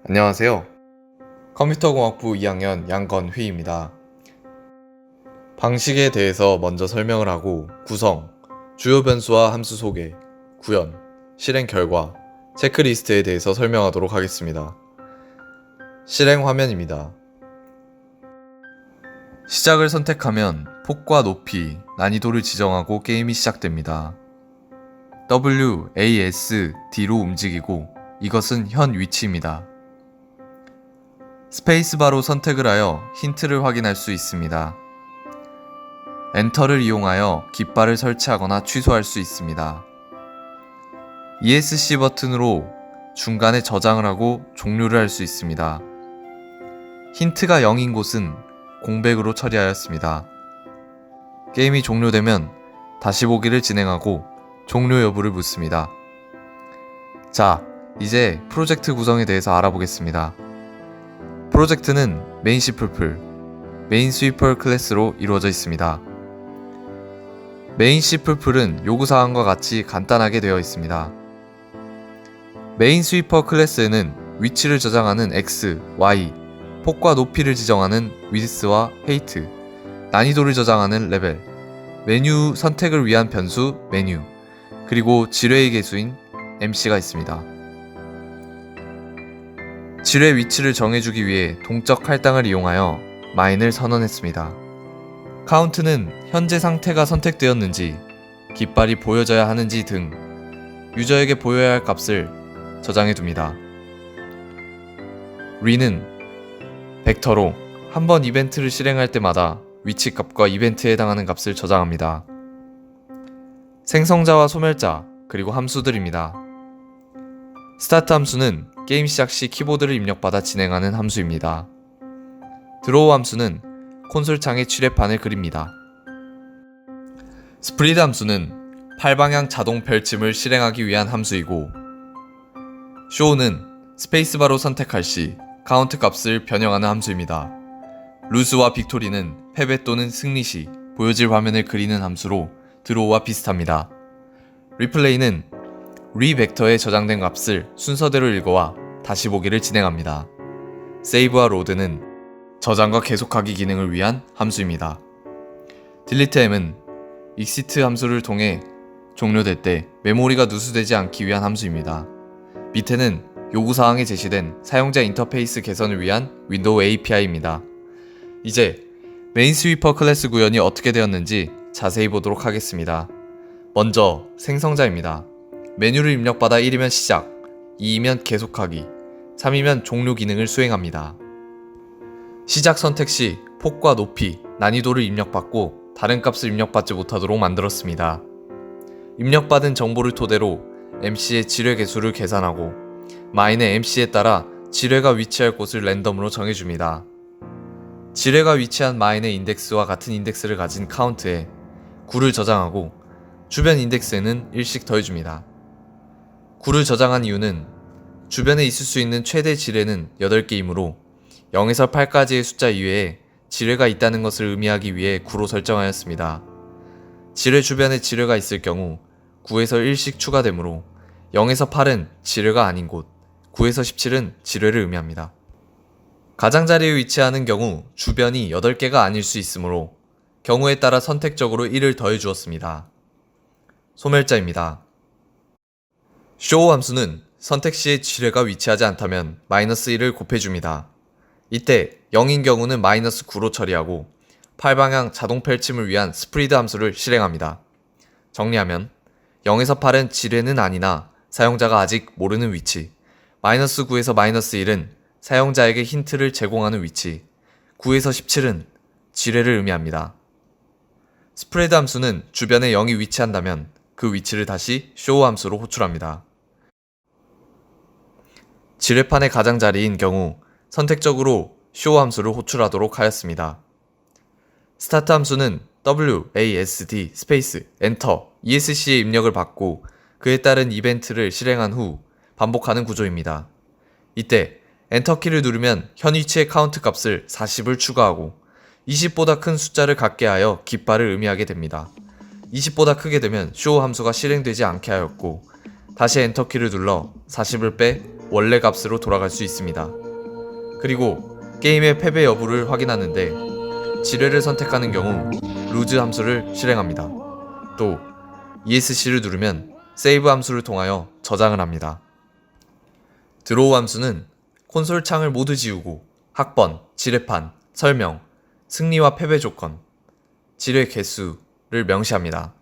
안녕하세요. 컴퓨터공학부 2학년 양건휘입니다. 방식에 대해서 먼저 설명을 하고 구성, 주요 변수와 함수 소개, 구현, 실행 결과, 체크리스트에 대해서 설명하도록 하겠습니다. 실행 화면입니다. 시작을 선택하면 폭과 높이, 난이도를 지정하고 게임이 시작됩니다. W, A, S, D로 움직이고 이것은 현 위치입니다. 스페이스바로 선택을 하여 힌트를 확인할 수 있습니다. 엔터를 이용하여 깃발을 설치하거나 취소할 수 있습니다. ESC 버튼으로 중간에 저장을 하고 종료를 할 수 있습니다. 힌트가 0인 곳은 공백으로 처리하였습니다. 게임이 종료되면 다시 보기를 진행하고 종료 여부를 묻습니다. 자, 이제 프로젝트 구성에 대해서 알아보겠습니다. 프로젝트는 메인 C++, 메인 스위퍼 클래스로 이루어져 있습니다. 메인 C++은 요구사항과 같이 간단하게 되어 있습니다. 메인 스위퍼 클래스에는 위치를 저장하는 X, Y, 폭과 높이를 지정하는 width와 height, 난이도를 저장하는 레벨, 메뉴 선택을 위한 변수 메뉴, 그리고 지뢰의 개수인 MC가 있습니다. 지뢰 위치를 정해주기 위해 동적 할당을 이용하여 마인을 선언했습니다. 카운트는 현재 상태가 선택되었는지, 깃발이 보여져야 하는지 등 유저에게 보여야 할 값을 저장해둡니다. re는 벡터로 한 번 이벤트를 실행할 때마다 위치값과 이벤트에 해당하는 값을 저장합니다. 생성자와 소멸자, 그리고 함수들입니다. 스타트 함수는 게임 시작 시 키보드를 입력받아 진행하는 함수입니다. 드로우 함수는 콘솔 창에 칠해판을 그립니다. 스프리드 함수는 팔방향 자동 펼침을 실행하기 위한 함수이고, show는 스페이스바로 선택할 시 카운트 값을 변형하는 함수입니다. 루스와 빅토리는 패배 또는 승리 시 보여질 화면을 그리는 함수로 드로우와 비슷합니다. 리플레이는 리벡터에 저장된 값을 순서대로 읽어와 다시 보기를 진행합니다. 세이브와 로드는 저장과 계속하기 기능을 위한 함수입니다. 딜리트m은 exit 함수를 통해 종료될 때 메모리가 누수되지 않기 위한 함수입니다. 밑에는 요구사항에 제시된 사용자 인터페이스 개선을 위한 윈도우 API입니다. 이제 메인 스위퍼 클래스 구현이 어떻게 되었는지 자세히 보도록 하겠습니다. 먼저 생성자입니다. 메뉴를 입력받아 1이면 시작, 2이면 계속하기, 3이면 종료 기능을 수행합니다. 시작 선택 시 폭과 높이, 난이도를 입력받고 다른 값을 입력받지 못하도록 만들었습니다. 입력받은 정보를 토대로 MC의 지뢰 개수를 계산하고 마인의 MC에 따라 지뢰가 위치할 곳을 랜덤으로 정해줍니다. 지뢰가 위치한 마인의 인덱스와 같은 인덱스를 가진 카운트에 9를 저장하고 주변 인덱스에는 1씩 더해줍니다. 9를 저장한 이유는 주변에 있을 수 있는 최대 지뢰는 8개이므로 0에서 8까지의 숫자 이외에 지뢰가 있다는 것을 의미하기 위해 9로 설정하였습니다. 지뢰 주변에 지뢰가 있을 경우 9에서 1씩 추가되므로 0에서 8은 지뢰가 아닌 곳, 9에서 17은 지뢰를 의미합니다. 가장자리에 위치하는 경우 주변이 8개가 아닐 수 있으므로 경우에 따라 선택적으로 1을 더해 주었습니다. 소멸자입니다. show 함수는 선택 시에 지뢰가 위치하지 않다면 -1을 곱해줍니다. 이때 0인 경우는 -9로 처리하고 8방향 자동 펼침을 위한 스프리드 함수를 실행합니다. 정리하면 0에서 8은 지뢰는 아니나 사용자가 아직 모르는 위치, -9에서 -1은 사용자에게 힌트를 제공하는 위치, 9에서 17은 지뢰를 의미합니다. 스프레드 함수는 주변에 0이 위치한다면 그 위치를 다시 show 함수로 호출합니다. 지뢰판의 가장자리인 경우 선택적으로 show 함수를 호출하도록 하였습니다. 스타트 함수는 WASD 스페이스 엔터 ESC의 입력을 받고 그에 따른 이벤트를 실행한 후 반복하는 구조입니다. 이때 엔터키를 누르면 현 위치의 카운트 값을 40을 추가하고 20보다 큰 숫자를 갖게 하여 깃발을 의미하게 됩니다. 20보다 크게 되면 show 함수가 실행되지 않게 하였고 다시 엔터키를 눌러 40을 빼 원래 값으로 돌아갈 수 있습니다. 그리고 게임의 패배 여부를 확인하는데 지뢰를 선택하는 경우 루즈 함수를 실행합니다. 또 ESC를 누르면 세이브 함수를 통하여 저장을 합니다. 드로우 함수는 콘솔 창을 모두 지우고 학번, 지뢰판, 설명, 승리와 패배 조건, 지뢰 개수를 명시합니다.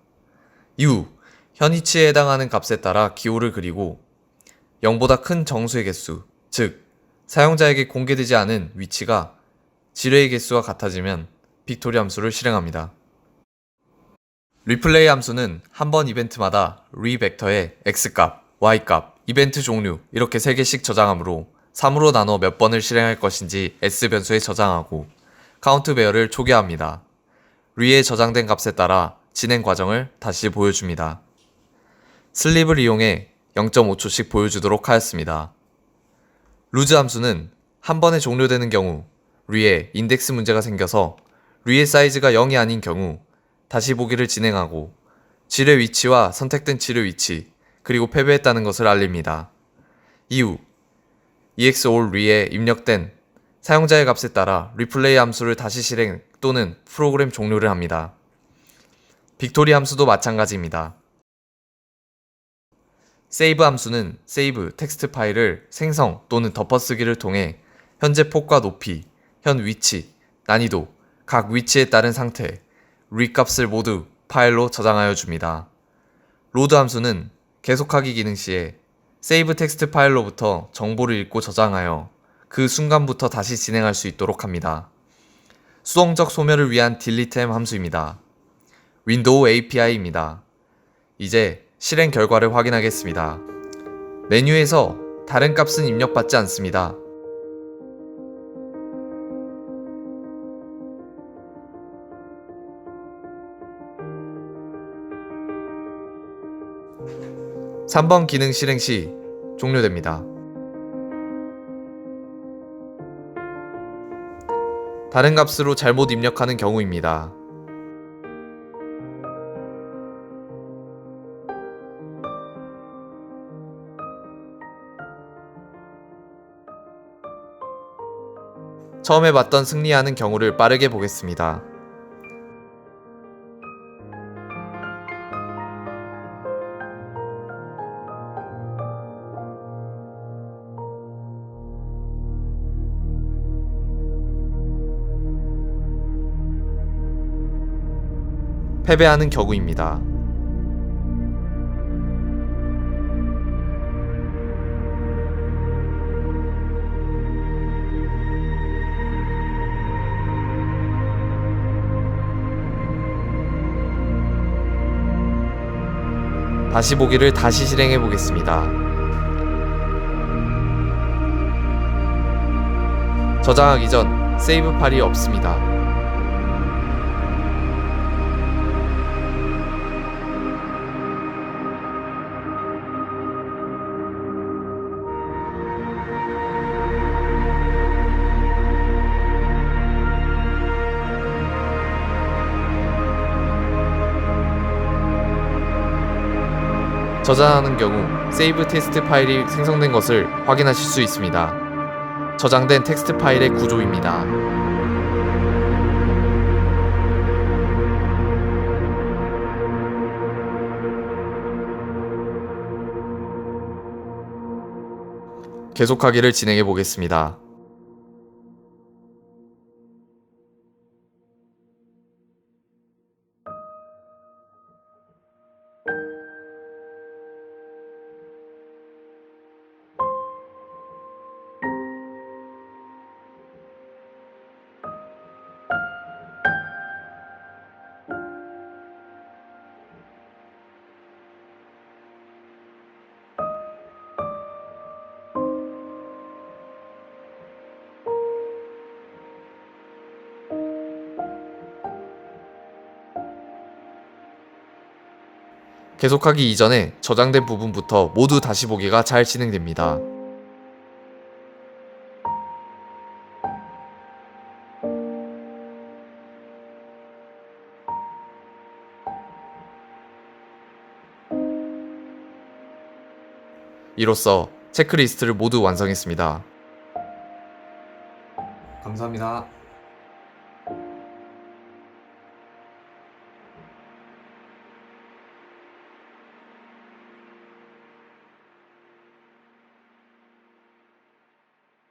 이후 현 위치에 해당하는 값에 따라 기호를 그리고 0보다 큰 정수의 개수, 즉 사용자에게 공개되지 않은 위치가 지뢰의 개수와 같아지면 빅토리 함수를 실행합니다. 리플레이 함수는 한 번 이벤트마다 리벡터에 X값, Y값, 이벤트 종류 이렇게 3개씩 저장하므로 3으로 나눠 몇 번을 실행할 것인지 S변수에 저장하고 카운트 베어를 초기화합니다. 리에 저장된 값에 따라 진행 과정을 다시 보여줍니다. 슬립을 이용해 0.5초씩 보여주도록 하였습니다. 루즈 함수는 한 번에 종료되는 경우 리에 인덱스 문제가 생겨서 리의 사이즈가 0이 아닌 경우 다시 보기를 진행하고 지뢰 위치와 선택된 지뢰 위치 그리고 패배했다는 것을 알립니다. 이후 EXOR 리에 입력된 사용자의 값에 따라 리플레이 함수를 다시 실행 또는 프로그램 종료를 합니다. 빅토리 함수도 마찬가지입니다. 세이브 함수는 세이브 텍스트 파일을 생성 또는 덮어쓰기를 통해 현재 폭과 높이, 현 위치, 난이도, 각 위치에 따른 상태, 리 값을 모두 파일로 저장하여 줍니다. 로드 함수는 계속하기 기능 시에 세이브 텍스트 파일로부터 정보를 읽고 저장하여 그 순간부터 다시 진행할 수 있도록 합니다. 수동적 소멸을 위한 딜리트M 함수입니다. 윈도우 API입니다. 이제 실행 결과를 확인하겠습니다. 메뉴에서 다른 값은 입력받지 않습니다. (3번) 기능 실행 시 종료됩니다. 다른 값으로 잘못 입력하는 경우입니다. 처음에 봤던 승리하는 경우를 빠르게 보겠습니다. 패배하는 경우입니다. 다시 보기를 다시 실행해 보겠습니다. 저장하기 전 세이브 파일이 없습니다. 저장하는 경우 세이브 텍스트 파일이 생성된 것을 확인하실 수 있습니다. 저장된 텍스트 파일의 구조입니다. 계속하기를 진행해 보겠습니다. 계속하기 이전에 저장된 부분부터 모두 다시 보기가 잘 진행됩니다. 이로써 체크리스트를 모두 완성했습니다. 감사합니다.